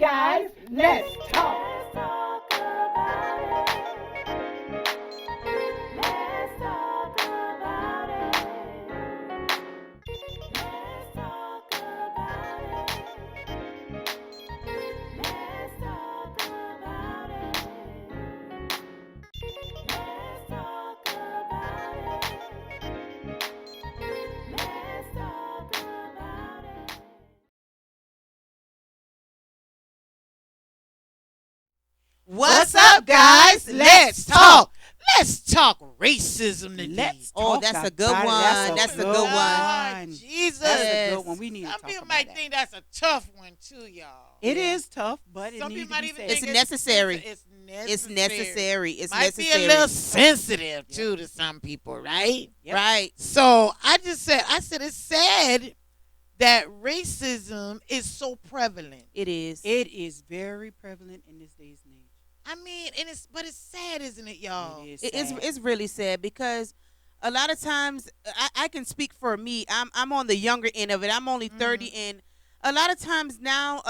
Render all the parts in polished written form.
guys? Let's talk. What's up, guys? Let's talk. Let's talk racism today. Let's Oh, talk that's a about good it. one. That's a good one. Lord Jesus. That's a Yes. good one. We need to Some talk people about might that. think that's a tough one too, y'all. It is tough, but it Some needs people to might be even said. think It's necessary. It's It's necessary. necessary. It's Might necessary. be a little sensitive too to some people, right? Yep. Right. So I said it's sad that racism is so prevalent. It is. It is very prevalent in this day's and age. I mean, but it's sad, isn't it, y'all? It is. It's sad. it's really sad because a lot of times I can speak for me. I'm on the younger end of it. I'm only 30, and a lot of times now,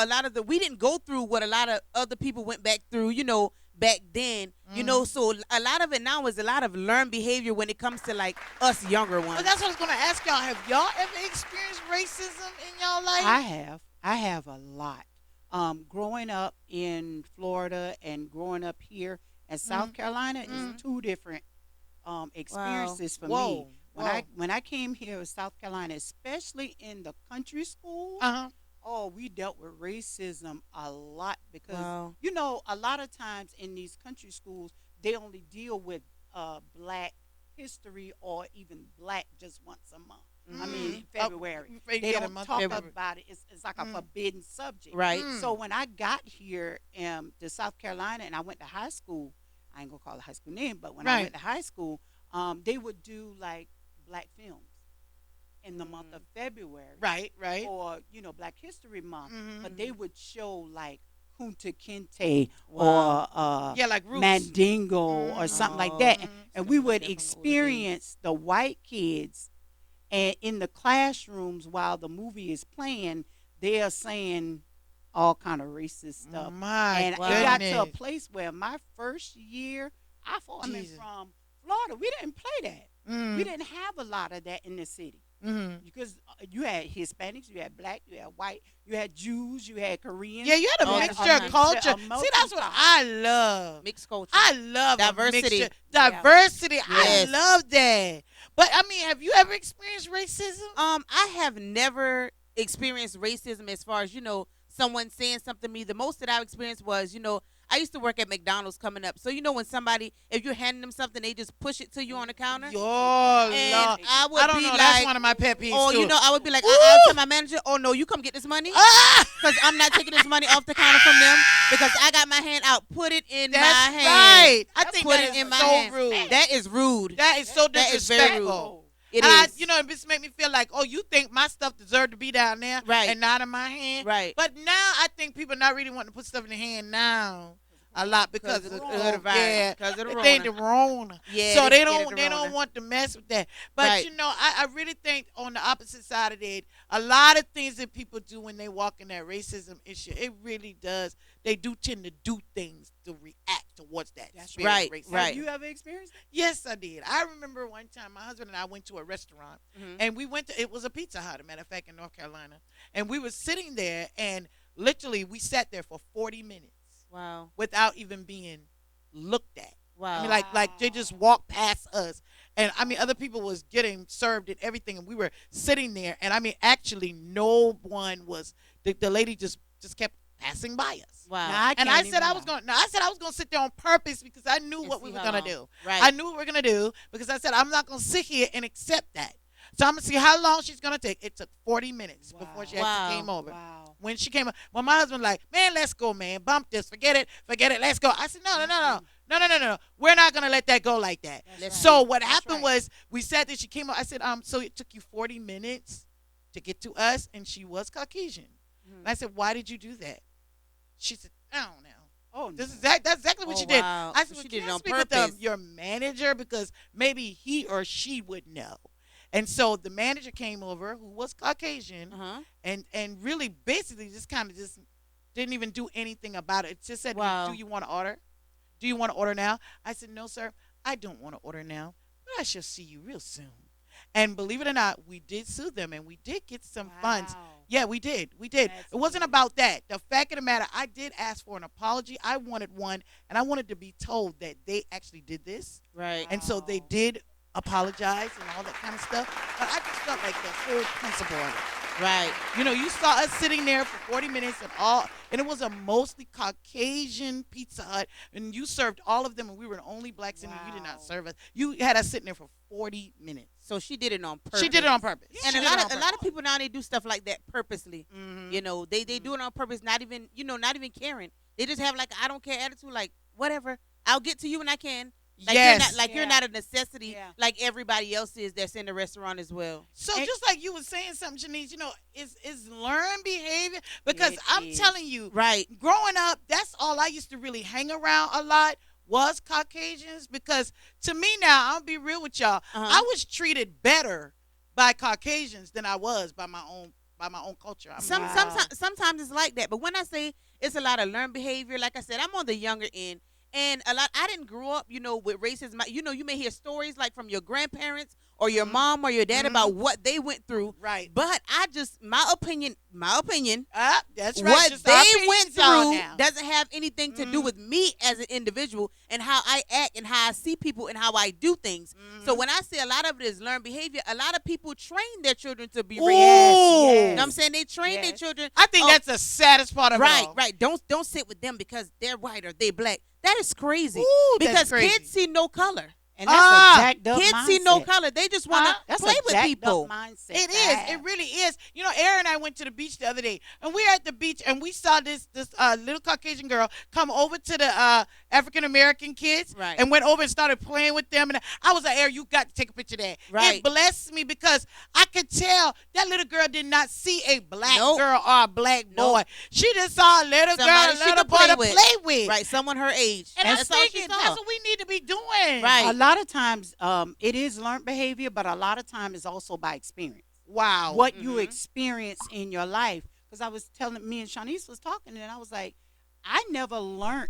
we didn't go through what a lot of other people went back through. Back then. So a lot of it now is a lot of learned behavior when it comes to like us younger ones. Well, that's what I was going to ask y'all. Have y'all ever experienced racism in y'all life? I have. I have a lot. Growing up in Florida and growing up here in South Carolina is two different experiences for me. When I came here to South Carolina, especially in the country school, we dealt with racism a lot because a lot of times in these country schools they only deal with Black history or even Black just once a month. I mean, February. They don't talk about it. It's like a forbidden subject. Right. So when I got here to South Carolina and I went to high school, I ain't gonna call it high school name, but when I went to high school, they would do like Black films in the month of February. Right. Or, Black History Month. But they would show like Kunta Kinte Wow. or like Roots. Mandingo or something like that. And we would Different experience the white kids and in the classrooms while the movie is playing, they are saying all kind of racist stuff. My And goodness. it got to a place where my first year, coming Jesus. from Florida, we didn't play that. We didn't have a lot of that in the city. Because you had Hispanics, you had Black, you had white, you had Jews, you had Koreans. Yeah, you had a Oh, mixture uh-huh. of culture. A See, that's what I love. Mixed culture. I love Diversity. A mixture. Diversity. Yes. I love that. But I mean, have you ever experienced racism? I have never experienced racism as far as, someone saying something to me. The most that I've experienced was, I used to work at McDonald's coming up. So, when somebody, if you're handing them something, they just push it to you on the counter. Oh, And Lord. I would I don't be know. like, That's one of my pet peeves, oh, too. I would be like, I'll tell my manager, oh, no, you come get this money. Ah! Because I'm not taking this money off the counter from them because I got my hand out. Put it in That's my hand. right. I think Put that it is in my so hand. rude. That is rude. That is so That is very disrespectful. It And is. it just make me feel like, oh, you think my stuff deserved to be down there Right. and not in my hand? Right. But now I think people not really wanting to put stuff in their hand now a lot because of the coronavirus. yeah, Because of the they the Rona. Yeah, so they they scared don't of they the don't Rona. want to mess with that. But Right. I really think on the opposite side of that, a lot of things that people do when they walk in that racism issue, it really does. They do tend to do things to react towards that. That's spirit of right, racism. right. Have you ever experienced it? Yes, I did. I remember one time my husband and I went to a restaurant, and we went to, it was a Pizza Hut, a matter of fact, in North Carolina. And we were sitting there, and literally we sat there for 40 minutes Wow. without even being looked at. Wow. I mean, like they just walked past us. And I mean, other people was getting served and everything, and we were sitting there. And I mean, actually, no one was. The lady just kept passing by us. Wow. Now, And I can't said even I was going. I said I was going to sit there on purpose because I knew And what we see were how going to long. do. Right. I knew what we were going to do because I said I'm not going to sit here and accept that. So I'm going to see how long she's going to take. It took 40 minutes before she Wow. actually came over. Wow. When she came up, well, my husband like, man, let's go, man. Bump this. Forget it. Let's go. I said, no. We're not going to let that go like that. That's So right. what That's happened right. was we sat there. She came up. I said, so it took you 40 minutes to get to us, and she was Caucasian. And I said, why did you do that? She said, I don't know. Oh, That's no. exactly what Oh, she did. wow. I So said, well, she can did it I on speak with purpose. your manager because maybe he or she would know. And so the manager came over, who was Caucasian, Uh-huh. and really basically just kind of just Didn't even do anything about it. It just said, Wow. "Do you want to order? Do you want to order now?" I said, "No, sir. I don't want to order now, but I shall see you real soon." And believe it or not, we did sue them, and we did get some funds. Wow. Yeah, we did. We did. That's It wasn't good. about that. The fact of the matter, I did ask for an apology. I wanted one, and I wanted to be told that they actually did this. Right. And so they Wow. did apologize and all that kind of stuff. But I just felt like the whole principle of it. Right. You know, you saw us sitting there for 40 minutes and it was a mostly Caucasian Pizza Hut, and you served all of them, and we were the only blacks in there. You did Wow. not serve us. You had us sitting there for 40 minutes. So she did it on purpose. She did it on purpose. And She a did it lot on of purpose. people now, they do stuff like that purposely. Mhm. You know, they do it on purpose, not even not even caring. They just have like a I don't care attitude, like whatever. I'll get to you when I can. Like Yes. you're Yeah. not a necessity Yeah. like everybody else is that's in the restaurant as well. So And- just like you were saying something, Shanice, you know, is learned behavior, because It I'm is. telling you, Right. growing up, that's all I used to really hang around a lot was Caucasians, because to me now, I'll be real with y'all, Uh-huh. I was treated better by Caucasians than I was by my own culture. I mean, Wow. Sometimes it's like that. But when I say it's a lot of learned behavior, like I said, I'm on the younger end. And I didn't grow up, with racism. You may hear stories like from your grandparents or your Mhm. mom or your dad Mhm. about what they went through. right. But my opinion, That's right. what Just our they went opinions, y'all, through now. doesn't have anything to do Mhm. with me as an individual and how I act and how I see people and how I do things. So Mhm. when I say a lot of it is learned behavior, a lot of people train their children to be Ooh. racist. Yes. You know what I'm saying? They train their Yes. children. I think Oh, that's the saddest part of it Right, all. right. Don't sit with them because they're white or they black. That is crazy. Ooh, that's because crazy. kids see no color. And that's Ah, a jacked up Kids mindset. see no color. They just want to That's play a with jacked people. Up mindset It to is. have. It really is. You know, Aaron and I went to the beach the other day, and we were at the beach, and we saw this little Caucasian girl come over to the African American kids, Right. and went over and started playing with them. And I was like, "Aaron, you got to take a picture of that." Right. It blessed me because I could tell that little girl did not see a black Nope. girl or a black Nope. boy. She just saw a little girl, Somebody a she little could boy play to with. play with. Right, someone her age. And I'm That's all she thinking saw. that's what we need to be doing. Right. A lot of times, it is learned behavior, but a lot of time it's also by experience. Wow. What you Mhm. experience in your life. Because I was telling me and Shanice was talking, and I was like, I never learned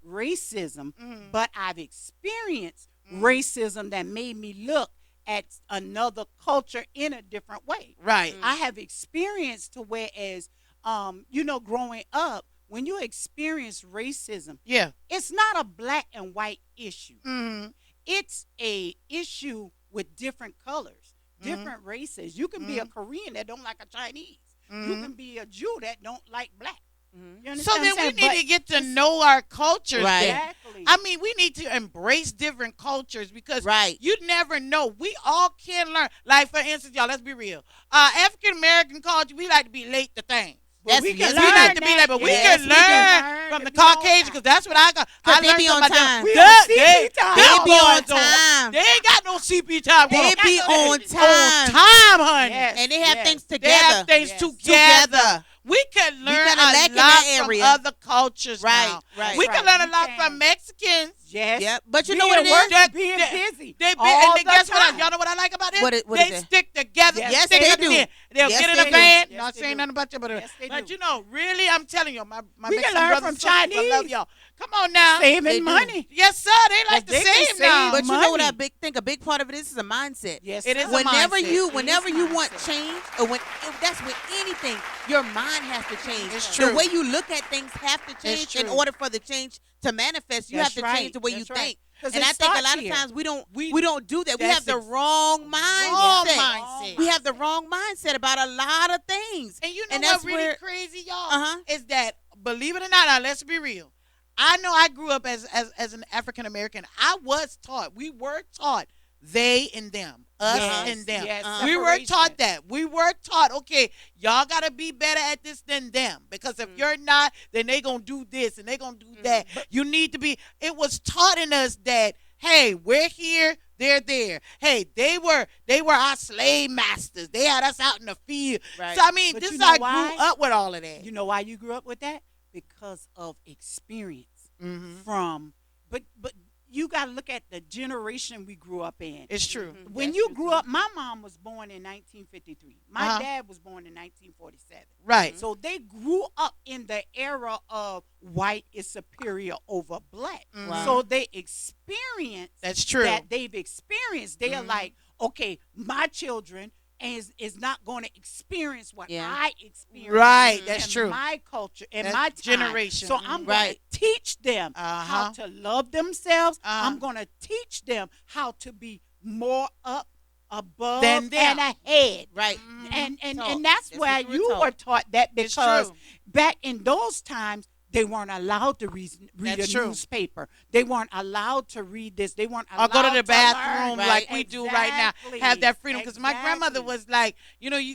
racism, Mhm. but I've experienced Mhm. racism that made me look at another culture in a different way. Right. Mm. I have experienced to whereas, growing up, when you experience racism, Yeah. it's not a black and white issue. Mm-hmm. It's a issue with different colors, Mhm. different races. You can be a Korean that don't like a Chinese. You Mhm. can be a Jew that don't like black. Mhm. You understand So what then I'm we saying? need But to get to know our cultures. Right. then. exactly. I mean, we need to embrace different cultures because Right. you never know. We all can learn. Like, for instance, y'all, let's be real. African American culture, we like to be late to things. That's we yes, can We learn like to be that. late, but we Yes, can we learn can. from the If we on Caucasian time. because that's what I got. I they learned be on something about time. them. We They- on they- CP time. They them be on boys don't- time. They ain't got no CP time. They They be got on no- time. On time, honey. Yes, And they have yes. things They together. have things Yes. together. We can learn kinda a lack in lot that from area. other cultures Right, now. right. We That's can right. learn a We lot can. from Mexicans. Yes. Yep. But you know Being what it work- is? That- being that- busy. They be, all and the guess what? time. Y'all know what I like about them? What is they that? stick together. Yes, Stick they together. do. They'll Yes, get in they a do. van. Yes, Not they saying do. nothing about you, Yes, they but do. you know, really, I'm telling you, my We can Mexican learn brothers from and sisters, I love Chinese. y'all. Come on now. Saving They do. money. Yes, sir. They like But to they can save save now. But you know what money. I think a big part of it is a mindset. Yes, It is sir. a Whenever mindset. you It whenever is you want mindset. change, or that's with anything, your mind has to change. It's The true. way you look at things have to change in true. order for the change to manifest. You That's have to right. change the way That's you right. think. 'Cause And it I think a starts lot here. of times we don't do that. We That's have the ex- wrong mindset. Wrong mindset. We have the wrong mindset about a lot of things. And you know And what's that's really where- crazy, y'all? Uh-huh. Is that, believe it or not, now let's be real. I know I grew up as an African American. We were taught they and them, us Yes, and them. yes, We were separation. taught that. We were taught, okay, y'all got to be better at this than them. Because if you're not, then they going to do this and they going to do that. You need to be. It was taught in us that, hey, we're here, they're there. Hey, they were our slave masters. They had us out in the field. Right. So, I mean, But this you is know how I why? grew up with all of that. You know why you grew up with that? Because of experience Mm-hmm. from, but you got to look at the generation we grew up in. It's true. When That's you true, grew too. up, my mom was born in 1953. My dad was born in 1947. Right. So they grew up in the era of white is superior over black. Wow. So they experienced That's true. that they've experienced. They are like, okay, my children is not going to experience what Yeah. I experienced. Right, that's in true. My culture and That's my time. generation. So I'm Right. going to teach them how to love themselves. I'm going to teach them how to be more up, above, Than them. and ahead. Right. And Talk. that's That's where what you you were taught. were taught that, It's because true. back in those times they weren't allowed to read That's a true. newspaper. They weren't allowed to read this. They weren't Or allowed go to the learn. bathroom Right. like we do right now. Have that freedom. Because my grandmother Exactly. was like,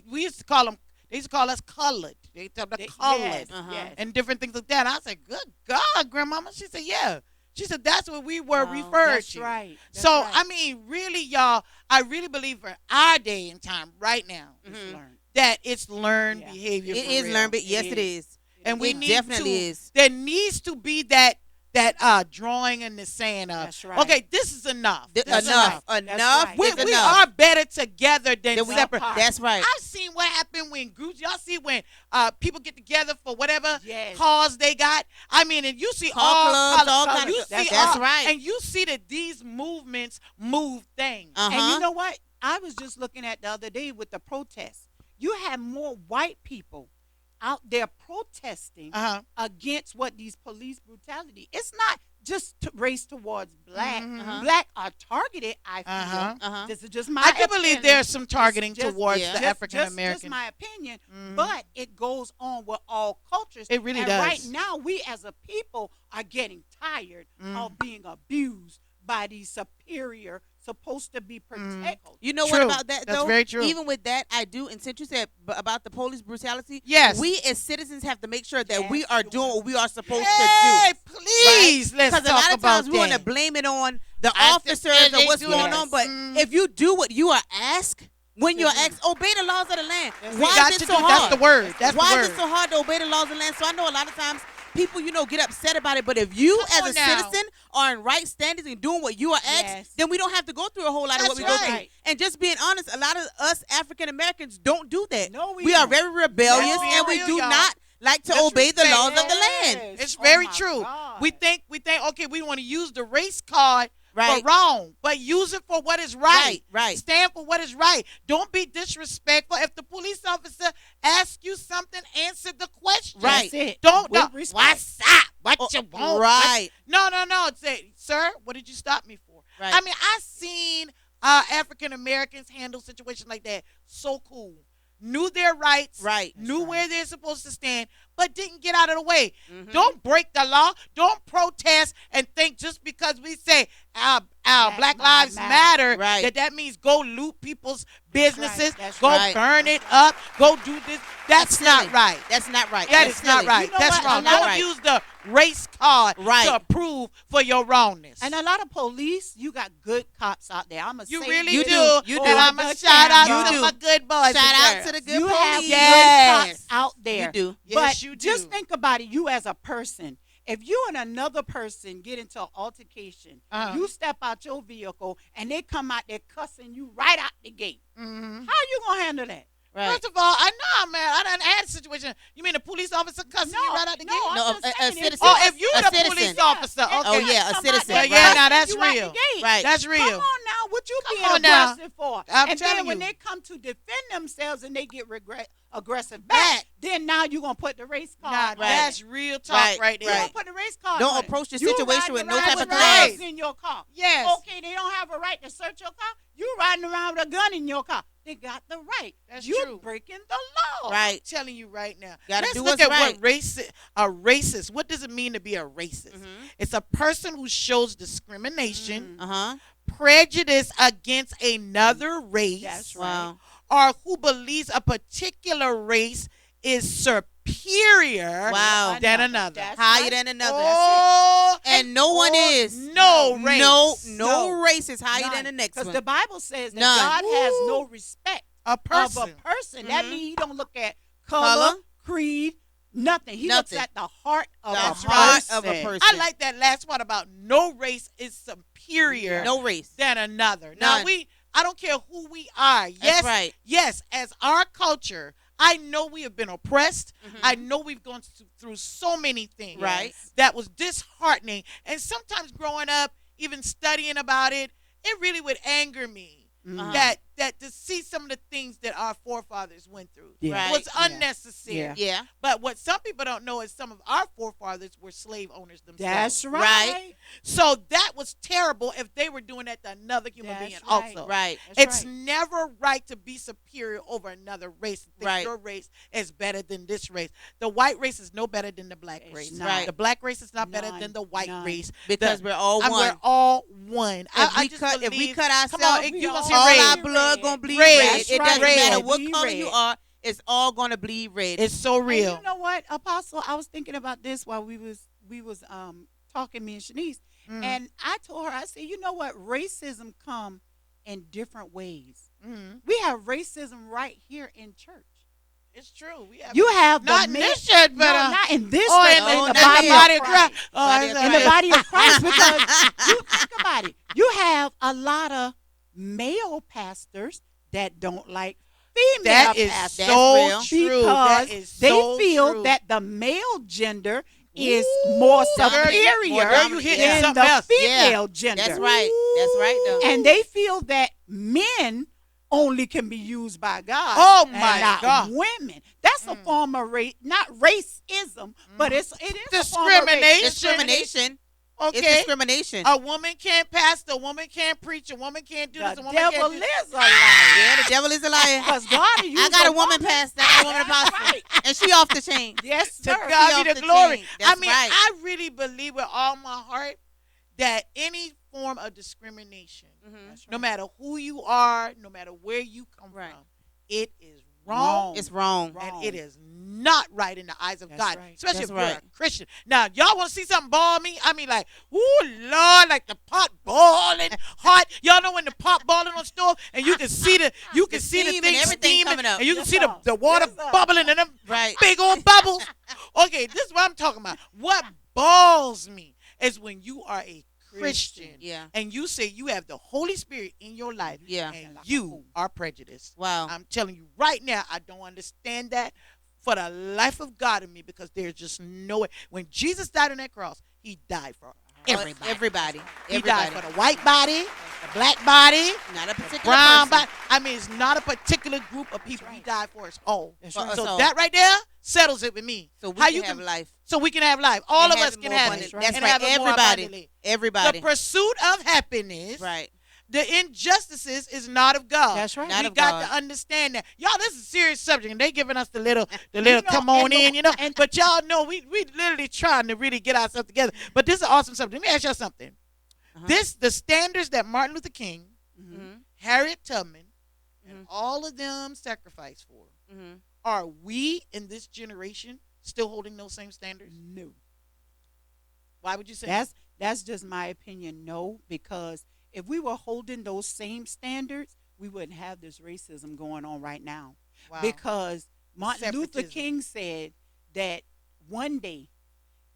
we used to call them, they used to call us colored. They tell them colored. Yes, Uh-huh. yes. And different things like that. And I said, good God, grandmama. She said, yeah. She said, that's what we were Wow. referred That's to. right. That's So, right. I mean, really, y'all, I really believe for our day and time right now It's Mhm. learned. that it's learned Yeah. behavior. It for is real. learned, but yes, It it is. And we It need definitely to, is. there needs to be that drawing in the sand of, That's right. okay, this is enough. This is Enough. That's Enough. right. We, is we enough. are better together than Then we- separate. That's right. I've seen what happened when groups. Y'all see when people get together for whatever Yes. cause they got. I mean, and you see Car all clubs, colors. all kind of You stuff. see That's all- right. And you see that these movements move things. Uh-huh. And you know what? I was just looking at the other day with the protests. You had more white people out there protesting Uh-huh. against what these police brutality. It's not just to race towards black. Mhm. Black are targeted, I feel. Uh-huh. Uh-huh. This is just my I do believe opinion. there's some targeting Just- towards yeah. the Just- African Just American. my opinion, Mhm. but it goes on with all cultures. It really and does. Right now, we as a people are getting tired of being abused by these superior, supposed to be protected. You know True. what about that, That's though? very true. Even with that, I do. And since you said about the police brutality, Yes. we as citizens have to make sure that we Yes, are sure. doing what we are supposed Hey, to do. please, let's Because talk a lot of about times we want to that. blame it on the I officers think or they what's do going that. on. But Mm. if you do what you are asked, when you're asked, obey the laws of the land. Why Got is to it so do- hard? That's the word. That's Why the word. is it so hard to obey the laws of the land? So I know a lot of times people, get upset about it. But if you, Come as on a now. citizen, are in right standings and doing what you are asked, Yes. then we don't have to go through a whole lot of what That's we go through. right. And just being honest, a lot of us African Americans don't do that. No, we are don't. very rebellious, Let's be and we real, do y'all. not like to obey the laws of the land. Yes. It's Oh very my true. God. We think, okay, we want to use the race card Right. for wrong, but use it for what is right. Right. Stand for what is right. Don't be disrespectful. If the police officer asks you something, answer the question. Right. That's it. Don't, With don't respect. what's up? What you want? Right. No. Say, sir, what did you stop me for? Right. I mean, I've seen African Americans handle situations like that so cool. Knew their rights, Right. knew right. where they're supposed to stand, but didn't get out of the way. Mhm. Don't break the law. Don't protest and think just because we say our Black Lives Matter, Right. that means go loot people's businesses, That's go right. burn it up, go do this. That's That's not silly. right. That's not right. That That's is not silly. right. You know That's what? wrong. That's Don't right. use the race card Right. to approve for your wrongness. And a lot of police, you got good cops out there. I'm You say really You do. do. You do. And I'm Over a the shout out camera. to You my do. good boys. Shout and out girls. to the good You police. have Yes. good cops out there. You do. Yes, But you do. just think about it, you as a person. If you and another person get into an altercation, Uh-huh. you step out your vehicle and they come out there cussing you right out the gate. Mhm. How you gonna handle that? Right. First of all, I know, man. I done had a situation. You mean a police officer cussing you right out the gate? I'm No, just a saying, citizen. Oh, if you A the citizen. police officer, okay. Oh, yeah, a come out citizen. there Yeah, now cussing that's you out the real. gate. Right. That's real. Come on now, what you Come being on now. aggressive for? I'm and telling then when you. they come to defend themselves and they get aggressive back, then now you gonna put the race card. Nah, on that's it. real talk Right, right You there. right. don't put the race card. Don't on it. approach the You situation riding with no around type of with class. drugs in your car. Yes. Okay, they don't have a right to search your car. You riding around with a gun in your car. They got the right. That's you true. breaking the law. Right. I'm telling you right now. Gotta Let's do look what's at right. what a racist. What does it mean to be a racist? Mhm. It's a person who shows discrimination, Uh-huh. prejudice against another race, That's right. Wow. or who believes a particular race is superior Wow. than another. That's Higher right. than another. Oh, And no one is. no race. No race is higher None. than the next Because one. the Bible says that None. God has Ooh. no respect A of person. a person. That Mhm. means he don't look at color, Color. creed, nothing. He Nothing. looks at the heart of That's a right. person. Of a Yeah. person. I like that last part about no race is superior no race. than another. None. Now I don't care who we are. Yes, That's right. yes, as our culture, I know we have been oppressed. Mhm. I know we've gone through so many things Right. that was disheartening. And sometimes growing up, even studying about it, it really would anger me Mhm. that to see some of the things that our forefathers went through Yeah. was Right. unnecessary. Yeah. Yeah. But what some people don't know is some of our forefathers were slave owners themselves. That's right. Right. So that was terrible if they were doing that to another human That's being right. also. Right. That's It's right. never right to be superior over another race. Think Right. your race is better than this race. The white race is no better than the black It's race. not. Right. The black race is not better None. than the white None. race. Because we're all one. We're all one. If we cut come ourselves, on, we you all gonna see all red. our blood gonna bleed Red. red. That's It doesn't right. matter Red. what Bleed color red. you are. It's all gonna bleed red. It's so And real. you know what, Apostle? I was thinking about this while we was talking, me and Shanice, Mhm. and I told her, I said, you know what? Racism come in different ways. Mhm. We have racism right here in church. It's true. We have You have not the in man- this church, but no, not in this oh, church, in but no, in the not body, here. of of Christ. Christ. Oh, Body it's of all In the right. body of Christ, because you think about it, you have a lot of male pastors that don't like female That is pastors so real. true. That because is they so feel true. that the male gender is Ooh, more girl, superior girl, you hitting than something the else. female gender. That's right. That's right, though. And they feel that men only can be used by God. Oh, and my not God. women. That's a form of race, not racism, but it is a form of Discrimination. Discrimination. It's Okay. discrimination. A woman can't pastor, a woman can't preach, a woman can't do this, a The woman devil can't do is a Yeah, liar. the devil is a liar. Because God used I got a woman woman. pastor, I got a woman That's apostle, right. and she off the chain. Yes, To sir. She God off be the the glory. chain. I That's mean, right. I really believe with all my heart that any form of discrimination, Mhm. no matter who you are, no matter where you come Right. from, it is wrong. It's wrong. Wrong. And it is not right in the eyes of That's God, right. especially That's if you're right. a Christian. Now, y'all want to see something ball me? I mean, like, ooh, Lord, like the pot boiling hot. Y'all know when the pot boiling on stove, and you can see the steam and thing everything steaming, coming up. and you can Yes, see sir. the water Yes, sir. bubbling and them Right. big old bubbles. Okay, this is what I'm talking about. What balls me is when you are a Christian Yeah. and you say you have the Holy Spirit in your life Yeah. and you are prejudiced. Wow. I'm telling you right now, I don't understand that for the life of God in me, because there's just no way. When Jesus died on that cross, he died for everybody. Everybody. He died for the white body, the black body, Not a particular brown person. body. I mean, it's not a particular group of people. That's He right. died for us all. That's For right. us So all. that right there settles it with me. So we How can you have life. so we can have life. All And of have us it can more have abundant. it. That's and right. have it more Everybody. abundantly. Everybody. The pursuit of happiness, Right. the injustices is not of God. That's right. Not We of got God. to understand that. Y'all, this is a serious subject, and they giving us the little know, come on and in, but y'all know we literally trying to really get ourselves together. But this is an awesome subject. Let me ask y'all something. Uh-huh. The standards that Martin Luther King, Mhm. Harriet Tubman, and Mhm. all of them sacrificed for, Mhm. are we in this generation still holding those same standards? No. Why would you say That's just my opinion. No, because if we were holding those same standards, we wouldn't have this racism going on right now. wow. Because Martin Luther Separatism. King said that one day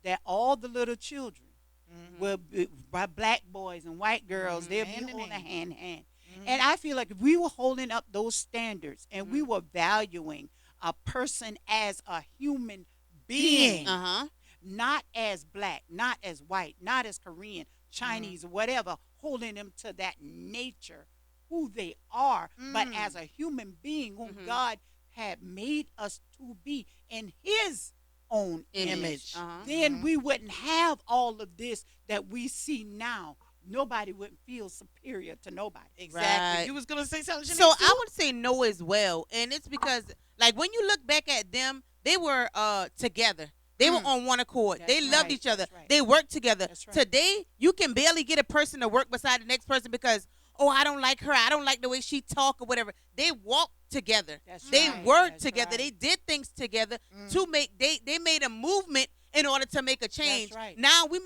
that all the little children Mhm. will be by black boys and white girls, Mhm. they'll Hand be in holding hand. hand in hand. Mhm. And I feel like if we were holding up those standards and we Mhm. were valuing a person as a human being, Uh-huh. not as black, not as white, not as Korean, Chinese, or whatever, holding them to that nature, who they are, but Mm. as a human being whom Mhm. God had made us to be in his own image, Uh-huh. then we wouldn't have all of this that we see now. Nobody would feel superior to nobody. Exactly. Right. You was gonna say something. So Shanice, I too? would say no as well, and it's because like when you look back at them, they were together. They were on one accord. That's they loved right. each other. That's right. They worked together. That's right. Today, you can barely get a person to work beside the next person because, oh, I don't like her. I don't like the way she talk or whatever. They walked together. That's They right. worked That's together. right. They did things together Mm. to make they made a movement in order to make a change. right. Now we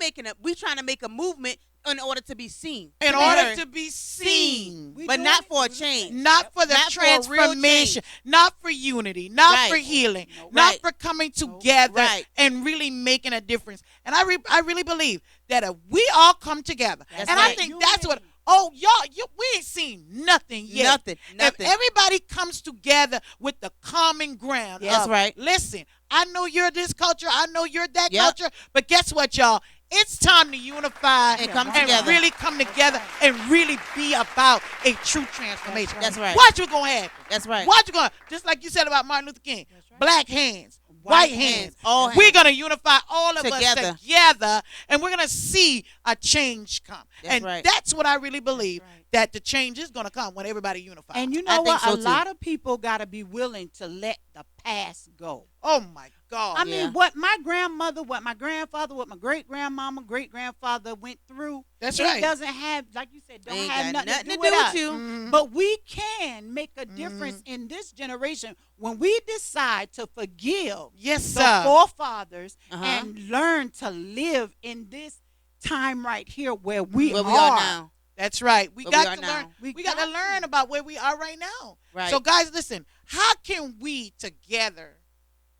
trying to make a movement in order to be seen. In To be order heard. to be seen. We But doing not it. for a We change. doing it. Not for the Not for a real transformation, change. not for unity, not Right. for healing, Nope. not Right. for coming together Right. and really making a difference. And I really believe that if we all come together, That's and I right. think that's what. Oh, we ain't seen nothing yet. Nothing. If everybody comes together with the common ground, That's of, right. Listen, I know you're this culture, I know you're that Yep. culture, but guess what, y'all? It's time to unify And come and together. really come together and really be about a true transformation. That's right. Watch what's gonna happen. That's right. Watch what's gonna, just like you said about Martin Luther King. That's right. Black hands, white hands. all We're hands. gonna unify all of Together. us together, and we're gonna see a change come. That's and right. that's what I really believe, right. that the change is gonna come when everybody unifies. And you I know think what? so, A too. lot of people got to be willing to let the past go. oh my God. I Yeah. mean, what my grandmother, what my grandfather, what my great grandmama, great grandfather went through, That's it right. doesn't have, like you said, don't Ain't have got nothing, nothing to do with us. you. Mhm. But we can make a difference in this generation when we decide to forgive Yes, the sir. forefathers Uh-huh. and learn to live in this time right here where we Where are. we are now. That's right. We Where we got are to now. learn. We We got to got learn to. about where we are right now. Right. So, guys, listen. How can we together,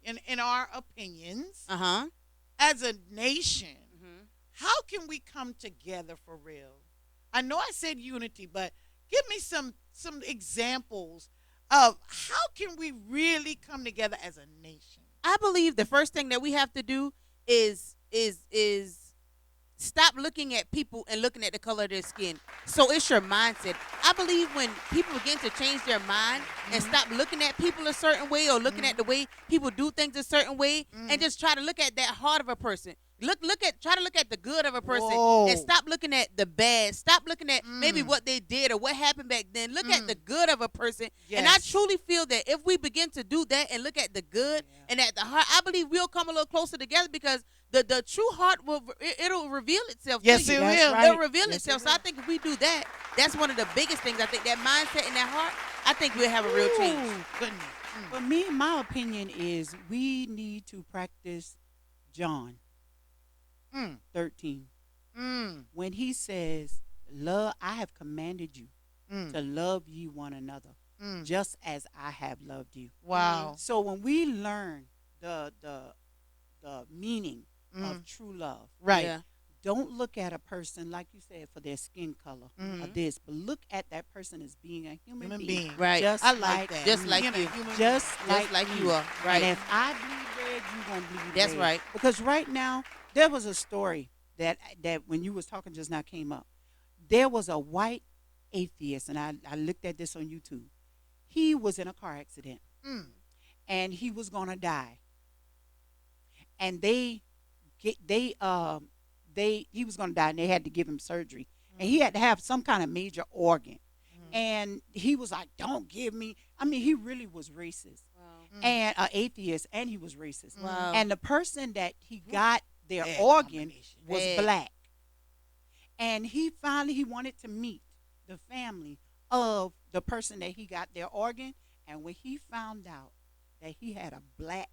in our opinions, Uh-huh. as a nation, Mhm. how can we come together for real? I know I said unity, but give me some examples of how can we really come together as a nation. I believe the first thing that we have to do is stop looking at people and looking at the color of their skin. So it's your mindset. I believe when people begin to change their mind and stop looking at people a certain way or looking at the way people do things a certain way and just try to look at that heart of a person. Try to look at the good of a person Whoa. and stop looking at the bad. Stop looking at maybe what they did or what happened back then. Look at the good of a person. And I Yes. truly feel that if we begin to do that and look at the good and at the heart, I believe we'll come a little closer together because the true heart it'll reveal itself. Yes, to you. it That's will. right. It'll reveal Yes, itself. it So I will. think if we do that, that's one of the biggest things. I think that mindset and that heart, I think we'll have a real change. Ooh, goodness. For me, my opinion is we need to practice John Mm. 13 Mm. when he says, "Love, I have commanded you Mm. to love ye one another, Mm. just as I have loved you." Wow. So when we learn the meaning of true love, Right. Yeah. don't look at a person like you said for their skin color or Mhm. this, but look at that person as being a human, Human being, being. Right. just I like that. Just like Being a you. human just Just like you are. Right. And if I bleed red, you gonna bleed That's red. right. Because right now there was a story that when you was talking just now came up. There was a white atheist, and I looked at this on YouTube. He was in a car accident, Mm. and he was gonna die. And he was gonna die, and they had to give him surgery, and he had to have some kind of major organ. And he was like, "Don't give me." I mean, he really was racist and an atheist, and he was racist. Wow. And the person that he got their Bad organ combination. was Bad. black. And he wanted to meet the family of the person that he got their organ. And when he found out that he had a black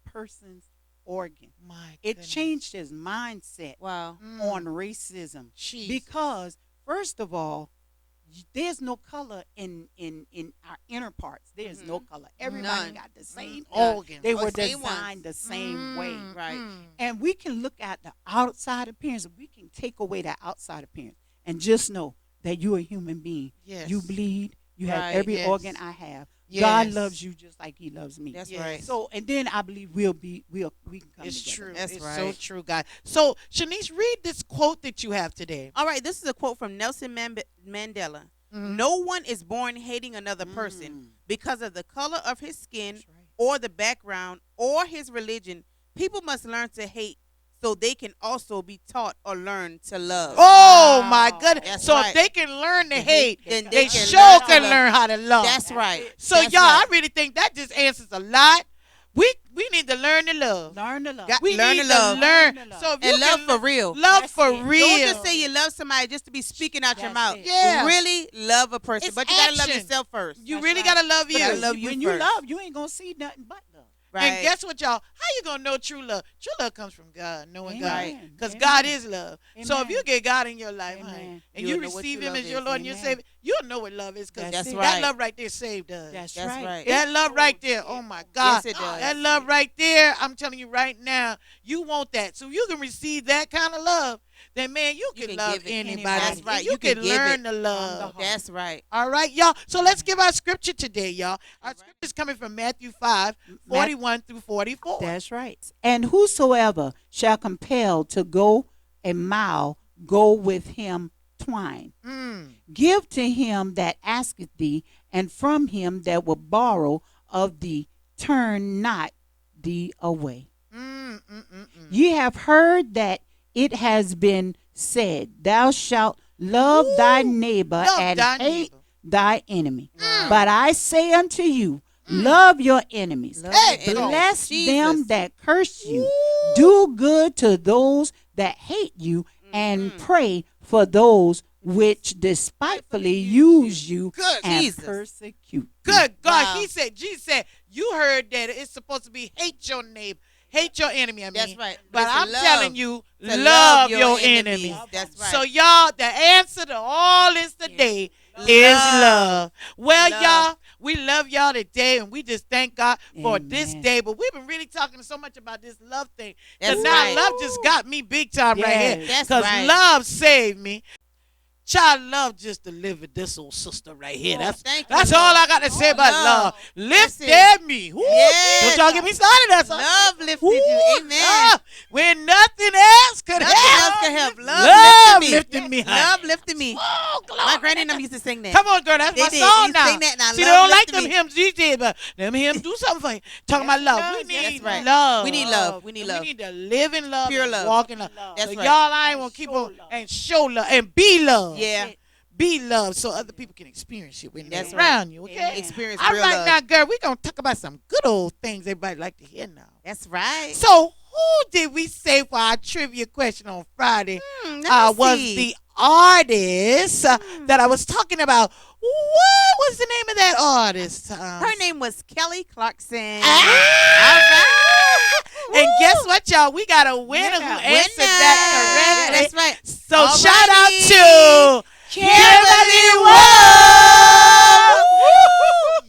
person's organ, My it goodness. changed his mindset Wow. on racism. Jesus. Because first of all, there's no color in our inner parts. There's no color. Everybody None. got the same None. organ. They Oh, were same ones. designed the same way. Right. And we can look at the outside appearance. We can take away that outside appearance and just know that you're a human being. Yes. You bleed. You have Right. every Yes. organ I have. God Yes. loves you just like He loves me. That's Yes. right. So, and then I believe we can come It's together. true. That's it's right. so true, guys. So, Shanice, read this quote that you have today. All right, this is a quote from Nelson Mandela. Mhm. No one is born hating another person because of the color of his skin That's right. or the background or his religion. People must learn to hate so they can also be taught or learn to love. Oh, my goodness. That's So, right. if they can learn to hate, Then they they can sure learn to can love. learn how to love. That's right. So, That's y'all, right. I really think that just answers a lot. We need to learn to love. Learn to love. Got- We Learn need to love. learn. Learn to love. So if you And love can for real. Love That's for it. real. Don't just say you love somebody just to be speaking out your That's mouth. it. Yeah. Really love a person. It's but you got to love action. yourself first. You That's really right. gotta love you. gotta love you when first. you love, you ain't gonna see nothing but love. Right. And guess what, y'all? How you gonna know true love? True love comes from God, knowing God, Amen. because Amen. God is love. So if Amen. you get God in your life, honey, Amen. and You'll you know what receive true Him love as your is. Lord and your Amen. Savior, you'll know what love is, because That's that right. love right there saved us. That's That's right. right. That love right there, oh my God. Yes, it does. That love right there, I'm telling you right now, you want that. So you can receive that kind of love, then man, you You can can love give it. anybody. That's right. You You can can give learn it to from love. the heart. That's right. All right, y'all. So let's give our scripture today, y'all. Our scripture is coming from Matthew 5:41 through 44. That's right. And whosoever shall compel to go a mile, go with him twine. Give to him that asketh thee, and from him that will borrow of thee, turn not thee away. Ye have heard that it has been said, Thou shalt love thy neighbor Love and thy hate neighbor. thy enemy. But I say unto you, love your enemies. Love Hey, your enemies. Bless Jesus. them that curse you. Do good to those that hate you, and pray for those which despitefully use you Good and Jesus. persecute you. Good God. Wow. Jesus said, you heard that it's supposed to be hate your neighbor, hate your enemy. I mean. That's right. But Listen, I'm love. telling you, To love your enemies. That's right. So y'all, the answer to all this today is love. Well, Love. y'all, we love y'all today, and we just thank God for this Amen. day. But we've been really talking so much about this love thing. That's now right. love just got me big time right here. Yes. That's Because right. love saved me. Child, love just delivered this old sister right here. Oh, thank you, That's Lord. all I got to say about love. That's Lifted me. Woo. Yes. Don't y'all get me started. That's Love lifted Woo. you. Amen. Love. When nothing else could Nothing help. else can help. Love lifted lifted me. honey. Love lifted me. Oh, glory. My granny and them used to sing that. Come on, girl. That's They my did. song You now. sing that now. See, they Love don't like lifted them me. hymns these days, but them hymns do something for you. Talking about love. We Yes, need that's right. love. We need love. We need love. We need to live in love. Pure and love. Walk in love. That's So right. y'all, I ain't want to keep Show on love. and show love and be love. Yeah. Be love so other people can experience it when That's they're right. around you, okay? Amen. Experience All real right, love. now, girl, we're going to talk about some good old things everybody like to hear now. That's right. So, who did we say for our trivia question on Friday Let me was see. the artist that I was talking about? What was the name of that artist? Her name was Kelly Clarkson. Ah! And guess what, y'all? We got a winner who answered that Yeah, correctly. that's right. So All shout out righty. to Kimberly Wall.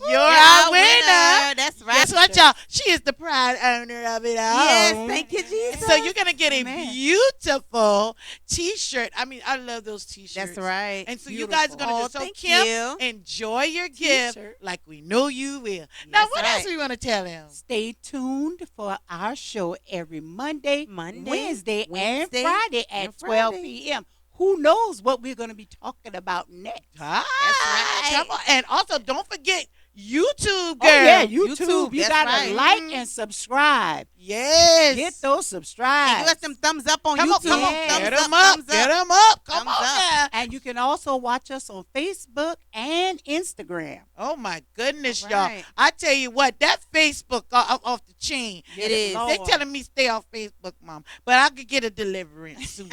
You're our winner. That's right. Guess what, y'all? She is the proud owner of it all. Yes, thank you, Jesus. So you're gonna get a Amen. beautiful T-shirt. I mean, I love those T-shirts. That's right. And so you guys are gonna Oh, do so. thank Kim, you. enjoy your gift T-shirt. like we know you will. Now, That's what right. else do you want to tell him? Stay tuned for our show every Monday, Wednesday, and Wednesday, Friday at and 12 Friday. p.m. Who knows what we're going to be talking about next? Ah, right. Come on. And also, don't forget YouTube, girl. Oh, yeah, YouTube. You that's got to right. like and subscribe. Yes. Get those And subscribes. give us them thumbs up on Come on, YouTube. come on. Yeah. Get Thumbs them up. thumbs Get them up. Come Thumbs on up. now. And you can also watch us on Facebook and Instagram. Oh, my goodness, All y'all. right. I tell you what, that Facebook off the chain. It is. They telling me stay off Facebook, Mom. But I could get a deliverance soon.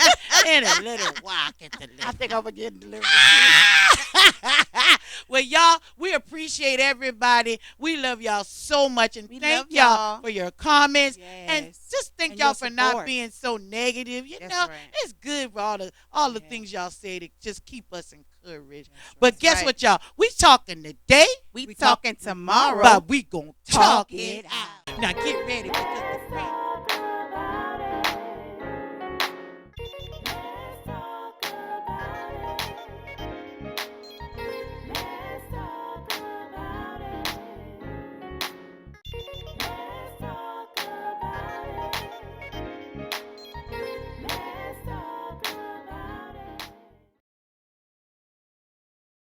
In a little while, I can deliver. I think I'm going to get delivered. Well, y'all, we appreciate everybody. We love y'all so much. And We thank love y'all y'all. for your comments. And Yes. just thank And y'all your for not support. being so negative. You That's know, right. it's good for all the Yeah. things y'all say to just keep us encouraged. That's But right. guess right. what, y'all? We talking today, We We talking talk tomorrow. but we gonna talk Talk it it out. Now get ready because the friend